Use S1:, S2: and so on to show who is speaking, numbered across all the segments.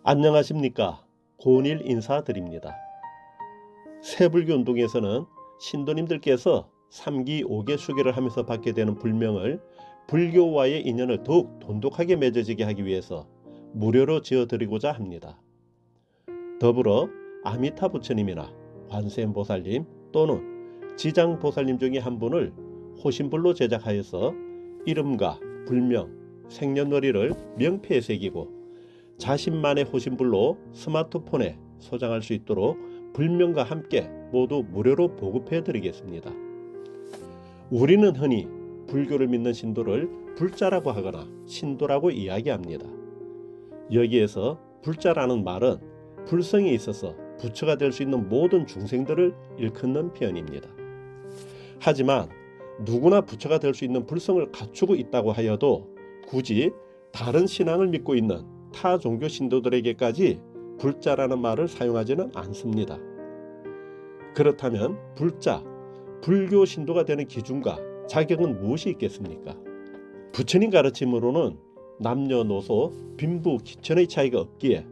S1: 안녕하십니까. 고은일 인사드립니다. 새불교 운동에서는 신도님들께서 3기 5개 수계를 하면서 받게 되는 불명을 불교와의 인연을 더욱 돈독하게 맺어지게 하기 위해서 무료로 지어드리고자 합니다. 더불어 아미타 부처님이나 관세음보살님 또는 지장보살님 중에 한 분을 호신불로 제작하여서 이름과 불명, 생년월일을 명패에 새기고 자신만의 호신불로 스마트폰에 소장할 수 있도록 불명과 함께 모두 무료로 보급해 드리겠습니다. 우리는 흔히 불교를 믿는 신도를 불자라고 하거나 신도라고 이야기합니다. 여기에서 불자라는 말은 불성이 있어서 부처가 될 수 있는 모든 중생들을 일컫는 표현입니다. 하지만 누구나 부처가 될 수 있는 불성을 갖추고 있다고 하여도 굳이 다른 신앙을 믿고 있는 타 종교 신도들에게까지 불자라는 말을 사용하지는 않습니다. 그렇다면 불자, 불교 신도가 되는 기준과 자격은 무엇이 있겠습니까? 부처님 가르침으로는 남녀노소, 빈부, 귀천의 차이가 없기에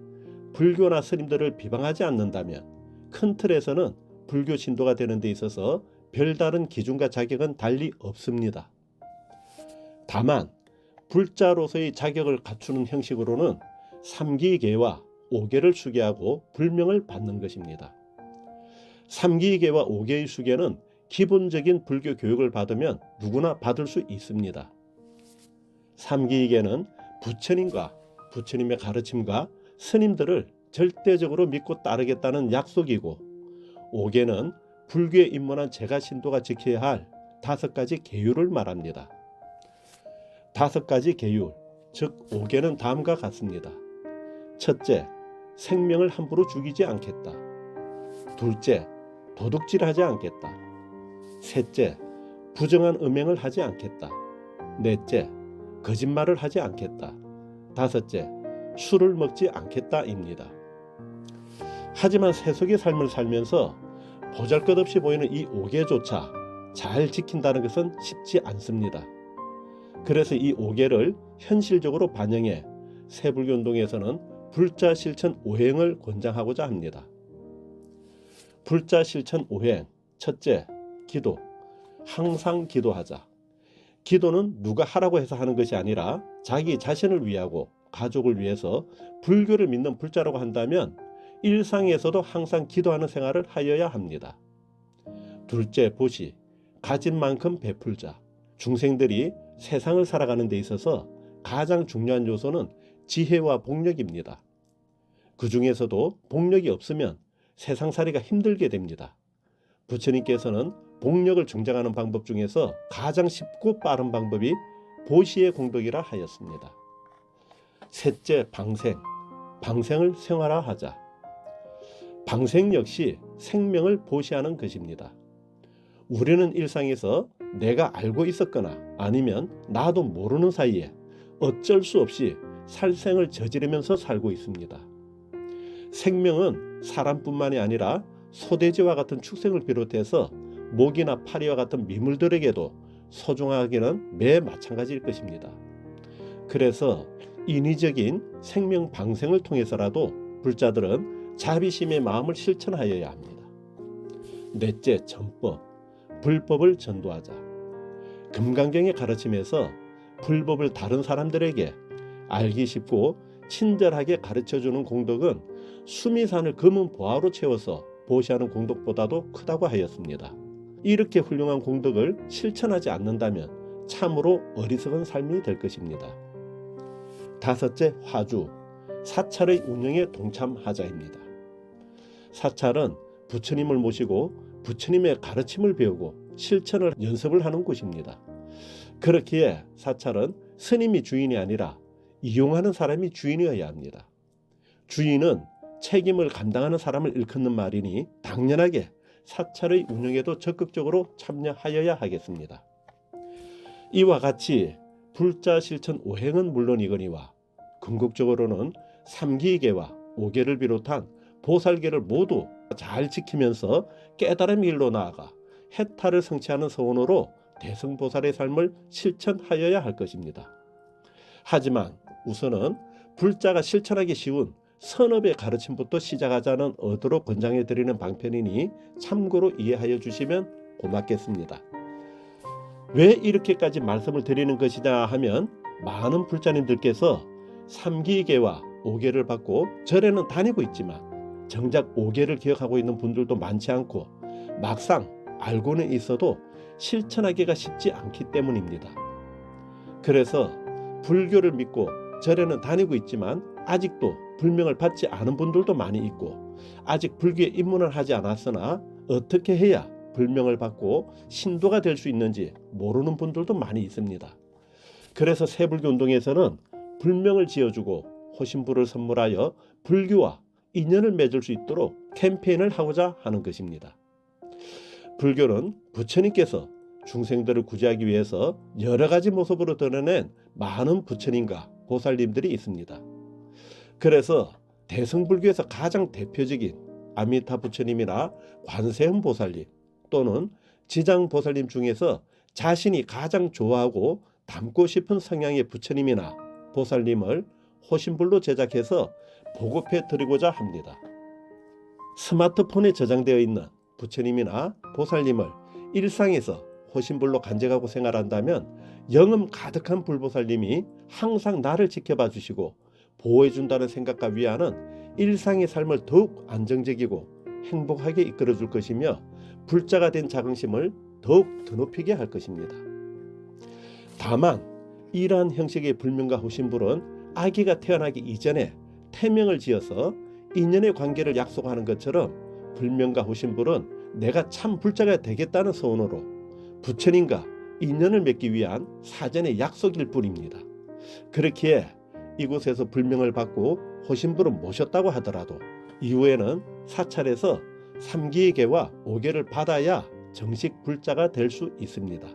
S1: 불교나 스님들을 비방하지 않는다면 큰 틀에서는 불교 신도가 되는 데 있어서 별다른 기준과 자격은 달리 없습니다. 다만 불자로서의 자격을 갖추는 형식으로는 3기계와 5계를 수계하고 불명을 받는 것입니다. 3기계와 5계의 수계는 기본적인 불교 교육을 받으면 누구나 받을 수 있습니다. 3기계는 부처님과 부처님의 가르침과 스님들을 절대적으로 믿고 따르겠다는 약속이고 5계는 불교에 입문한 제가 신도가 지켜야 할 5가지 계율을 말합니다. 5가지 계율, 즉 5계는 다음과 같습니다. 첫째, 생명을 함부로 죽이지 않겠다. 둘째, 도둑질하지 않겠다. 셋째, 부정한 음행을 하지 않겠다. 넷째, 거짓말을 하지 않겠다. 다섯째, 술을 먹지 않겠다입니다. 하지만 세속의 삶을 살면서 보잘것없이 보이는 이 5계조차 잘 지킨다는 것은 쉽지 않습니다. 그래서 이 5계를 현실적으로 반영해 새불교 운동에서는 불자 실천 5행을 권장하고자 합니다. 불자 실천 5행, 첫째, 기도. 항상 기도하자. 기도는 누가 하라고 해서 하는 것이 아니라 자기 자신을 위하고 가족을 위해서 불교를 믿는 불자라고 한다면 일상에서도 항상 기도하는 생활을 하여야 합니다. 둘째, 보시. 가진 만큼 베풀자. 중생들이 세상을 살아가는 데 있어서 가장 중요한 요소는 지혜와 복력입니다. 그 중에서도 복력이 없으면 세상살이가 힘들게 됩니다. 부처님께서는 복력을 증정하는 방법 중에서 가장 쉽고 빠른 방법이 보시의 공덕이라 하였습니다. 셋째, 방생. 방생을 생활화하자. 방생 역시 생명을 보시하는 것입니다. 우리는 일상에서 내가 알고 있었거나 아니면 나도 모르는 사이에 어쩔 수 없이 살생을 저지르면서 살고 있습니다. 생명은 사람뿐만이 아니라 소돼지와 같은 축생을 비롯해서 모기나 파리와 같은 미물들에게도 소중하기는 매 마찬가지일 것입니다. 그래서 인위적인 생명 방생을 통해서라도 불자들은 자비심의 마음을 실천하여야 합니다. 넷째, 전법. 불법을 전도하자. 금강경의 가르침에서 불법을 다른 사람들에게 알기 쉽고 친절하게 가르쳐주는 공덕은 수미산을 검은 보화로 채워서 보시하는 공덕보다도 크다고 하였습니다. 이렇게 훌륭한 공덕을 실천하지 않는다면 참으로 어리석은 삶이 될 것입니다. 다섯째, 화주. 사찰의 운영에 동참하자입니다. 사찰은 부처님을 모시고 부처님의 가르침을 배우고 실천을 연습을 하는 곳입니다. 그렇기에 사찰은 스님이 주인이 아니라 이용하는 사람이 주인이어야 합니다. 주인은 책임을 감당하는 사람을 일컫는 말이니 당연하게 사찰의 운영에도 적극적으로 참여하여야 하겠습니다. 이와 같이 불자 실천 5행은 물론이거니와 궁극적으로는 3기계와 5계를 비롯한 보살계를 모두 잘 지키면서 깨달음 길로 나아가 해탈을 성취하는 서원으로 대승보살의 삶을 실천하여야 할 것입니다. 하지만 우선은 불자가 실천하기 쉬운 선업의 가르침부터 시작하자는 의도로 권장해 드리는 방편이니 참고로 이해하여 주시면 고맙겠습니다. 왜 이렇게까지 말씀을 드리는 것이냐 하면 많은 불자님들께서 3기계와 5계를 받고 절에는 다니고 있지만 정작 5계를 기억하고 있는 분들도 많지 않고 막상 알고는 있어도 실천하기가 쉽지 않기 때문입니다. 그래서 불교를 믿고 절에는 다니고 있지만 아직도 불명을 받지 않은 분들도 많이 있고 아직 불교에 입문을 하지 않았으나 어떻게 해야 불명을 받고 신도가 될 수 있는지 모르는 분들도 많이 있습니다. 그래서 새불교 운동에서는 불명을 지어주고 호신부를 선물하여 불교와 인연을 맺을 수 있도록 캠페인을 하고자 하는 것입니다. 불교는 부처님께서 중생들을 구제하기 위해서 여러 가지 모습으로 드러낸 많은 부처님과 보살님들이 있습니다. 그래서 대승불교에서 가장 대표적인 아미타 부처님이나 관세음 보살님 또는 지장 보살님 중에서 자신이 가장 좋아하고 닮고 싶은 성향의 부처님이나 보살님을 호신불로 제작해서 보급해 드리고자 합니다. 스마트폰에 저장되어 있는 부처님이나 보살님을 일상에서 호신불로 간직하고 생활한다면 영음 가득한 불보살님이 항상 나를 지켜봐 주시고 보호해 준다는 생각과 위안은 일상의 삶을 더욱 안정적이고 행복하게 이끌어 줄 것이며 불자가 된 자긍심을 더욱 드높이게 할 것입니다. 다만 이러한 형식의 불명과 호신불은 아기가 태어나기 이전에 태명을 지어서 인연의 관계를 약속하는 것처럼 불명과 호신불은 내가 참 불자가 되겠다는 소원으로 부처님과 인연을 맺기 위한 사전의 약속일 뿐입니다. 그렇기에 이곳에서 불명을 받고 호신불을 모셨다고 하더라도 이후에는 사찰에서 3기계와 5계를 받아야 정식 불자가 될 수 있습니다.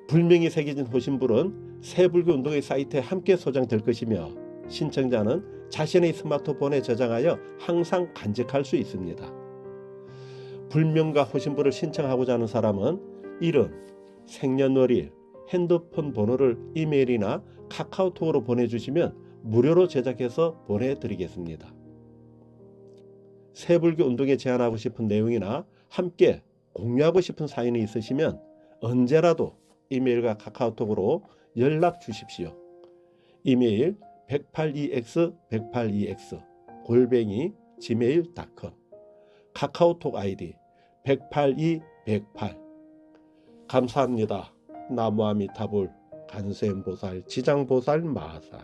S1: 불명이 새겨진 호신불은 새불교 운동의 사이트에 함께 소장될 것이며 신청자는 자신의 스마트폰에 저장하여 항상 간직할 수 있습니다. 불명과 호신불을 신청하고자 하는 사람은 이름, 생년월일, 핸드폰 번호를 이메일이나 카카오톡으로 보내주시면 무료로 제작해서 보내드리겠습니다. 새불교 운동에 제안하고 싶은 내용이나 함께 공유하고 싶은 사연이 있으시면 언제라도 이메일과 카카오톡으로 연락 주십시오. 이메일 182x182x @gmail.com 카카오톡 아이디 182-108 감사합니다. 나무아미타불 간세음보살 지장보살 마살